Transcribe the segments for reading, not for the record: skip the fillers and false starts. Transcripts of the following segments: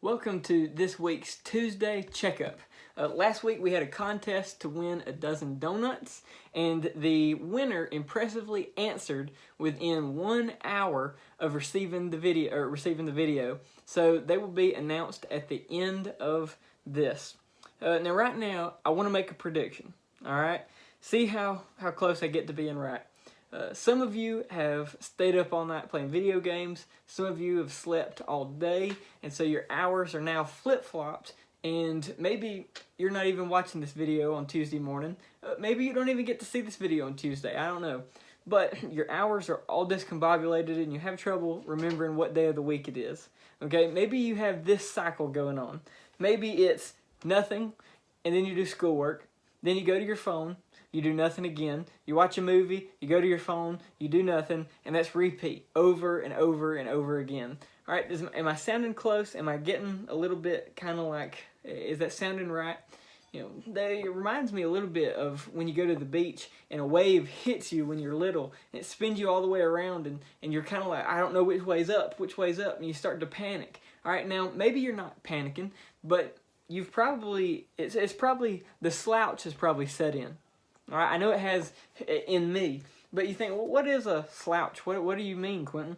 Welcome to this week's Tuesday Checkup. Last week we had a contest to win a dozen donuts, and the winner impressively answered within 1 hour of receiving the video. So they will be announced at the end of this. Now, right now, I want to make a prediction. All right, see how close I get to being right. Some of you have stayed up all night playing video games. Some of you have slept all day, and so your hours are now flip-flopped, and maybe you're not even watching this video on Tuesday morning. Maybe you don't even get to see this video on Tuesday. I don't know. But your hours are all discombobulated, and you have trouble remembering what day of the week it is. Okay, maybe you have this cycle going on. Maybe it's nothing, and then you do schoolwork. Then you go to your phone, you do nothing again. You watch a movie, you go to your phone, you do nothing, and that's repeat over and over and over again. All right, am I sounding close? Am I getting a little bit kind of like, is that sounding right? You know, it reminds me a little bit of when you go to the beach and a wave hits you when you're little, and it spins you all the way around, and you're kind of like, I don't know which way's up, and you start to panic. All right, now, maybe you're not panicking, but you've probably, it's probably, the slouch has probably set in. All right, I know it has in me, but you think, well, what is a slouch? What do you mean, Quentin?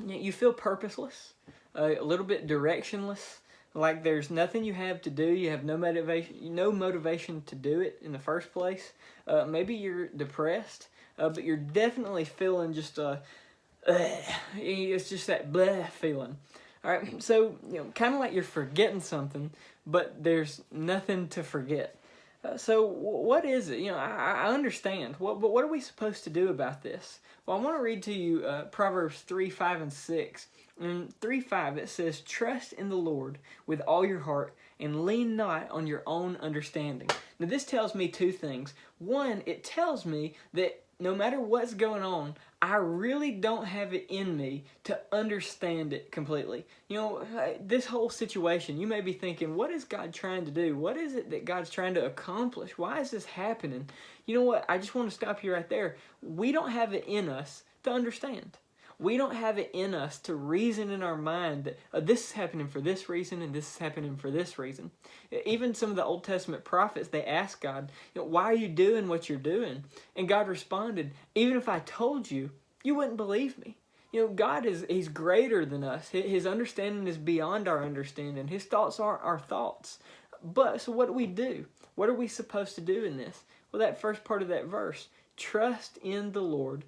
You feel purposeless, a little bit directionless, like there's nothing you have to do. You have no motivation to do it in the first place. Maybe you're depressed, but you're definitely feeling just it's just that bleh feeling. All right, so kind of like you're forgetting something, but there's nothing to forget. So what is it? I understand. But what are we supposed to do about this? Well, I want to read to you Proverbs 3, 5, and 6. In 3:5, it says, "Trust in the Lord with all your heart and lean not on your own understanding." Now, this tells me two things. One, it tells me that no matter what's going on, I really don't have it in me to understand it completely. This whole situation, you may be thinking, what is God trying to do? What is it that God's trying to accomplish? Why is this happening? You know what? I just want to stop you right there. We don't have it in us to understand. We don't have it in us to reason in our mind that this is happening for this reason and this is happening for this reason. Even some of the Old Testament prophets, they asked God, why are you doing what you're doing? And God responded, even if I told you, you wouldn't believe me. God He's greater than us. His understanding is beyond our understanding. His thoughts aren't our thoughts. So what do we do? What are we supposed to do in this? Well, that first part of that verse, trust in the Lord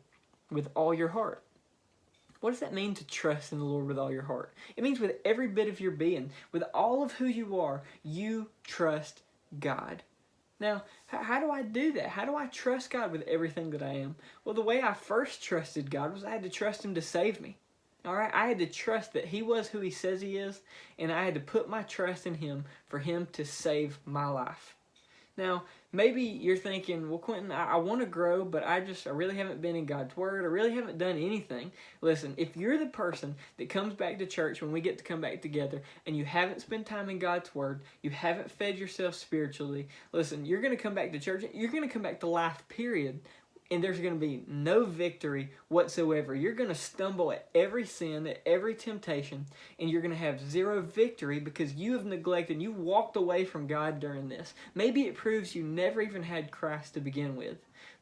with all your heart. What does that mean to trust in the Lord with all your heart? It means with every bit of your being, with all of who you are, you trust God. Now, how do I do that? How do I trust God with everything that I am? Well, the way I first trusted God was I had to trust Him to save me. All right, I had to trust that He was who He says He is, and I had to put my trust in Him for Him to save my life. Now, maybe you're thinking, well, Quentin, I want to grow, but I really haven't been in God's Word. I really haven't done anything. Listen, if you're the person that comes back to church when we get to come back together and you haven't spent time in God's Word, you haven't fed yourself spiritually, listen, you're going to come back to church, you're going to come back to life, period, and there's going to be no victory whatsoever. You're going to stumble at every sin, at every temptation, and you're going to have zero victory because you have neglected, you walked away from God during this. Maybe it proves you never even had Christ to begin with.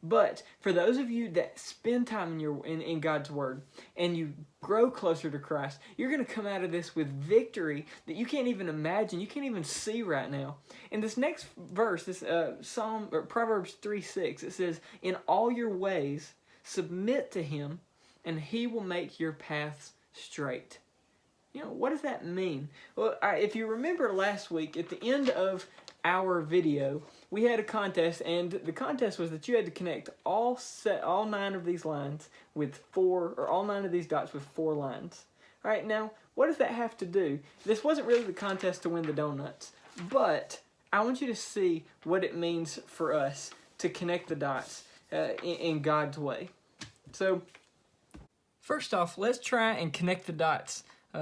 But for those of you that spend time in God's Word and you grow closer to Christ, you're going to come out of this with victory that you can't even imagine, you can't even see right now. In this next verse, this Proverbs 3:6, it says, "In all your ways submit to Him, and He will make your paths straight." What does that mean? Well, if you remember last week, at the end of our video, we had a contest, and the contest was that you had to connect all 9 of these lines with all 9 of these dots with 4 lines. All right, now, what does that have to do? This wasn't really the contest to win the donuts, but I want you to see what it means for us to connect the dots in God's way. So, first off, let's try and connect the dots. We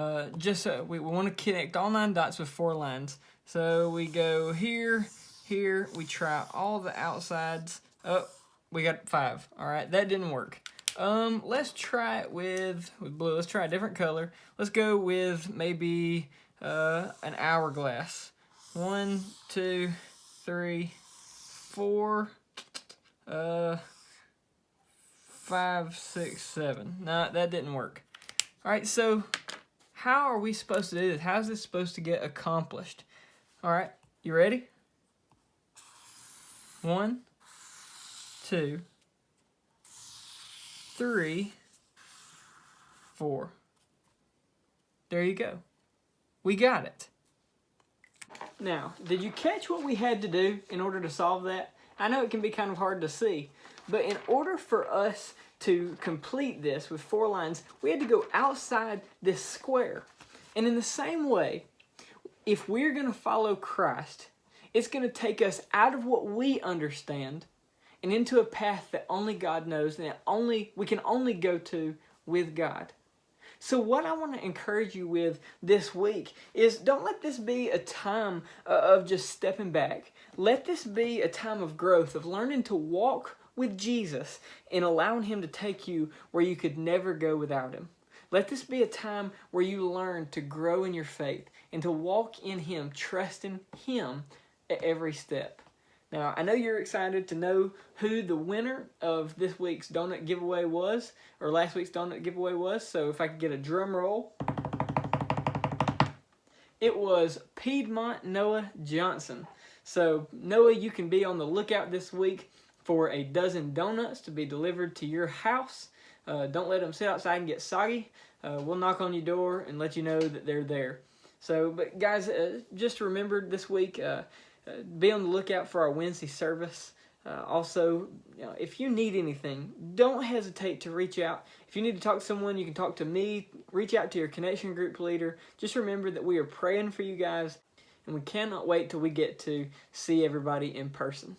want to connect all 9 dots with 4 lines. So we go here, we try all the outsides. Oh, we got 5. All right, that didn't work. Let's try it with blue. Let's try a different color. Let's go with maybe an hourglass. 1, 2, 3, 4, 5, 6, 7. No, that didn't work. All right, so how are we supposed to do this? How is this supposed to get accomplished? All right, you ready? 1, 2, 3, 4. There you go. We got it. Now, did you catch what we had to do in order to solve that? I know it can be kind of hard to see, but in order for us to complete this with 4 lines, we had to go outside this square. And in the same way, if we're going to follow Christ, it's going to take us out of what we understand and into a path that only God knows and that we can only go to with God. So what I want to encourage you with this week is don't let this be a time of just stepping back. Let this be a time of growth, of learning to walk with Jesus and allowing Him to take you where you could never go without Him. Let this be a time where you learn to grow in your faith and to walk in Him, trusting Him at every step. Now, I know you're excited to know who the winner of this week's donut giveaway was, or last week's donut giveaway was, so if I could get a drum roll. It was Piedmont Noah Johnson. So, Noah, you can be on the lookout this week for a dozen donuts to be delivered to your house. Don't let them sit outside and get soggy. We'll knock on your door and let you know that they're there. So, but guys, just remember this week, be on the lookout for our Wednesday service. Also, if you need anything, don't hesitate to reach out. If you need to talk to someone, you can talk to me. Reach out to your connection group leader. Just remember that we are praying for you guys, and we cannot wait till we get to see everybody in person.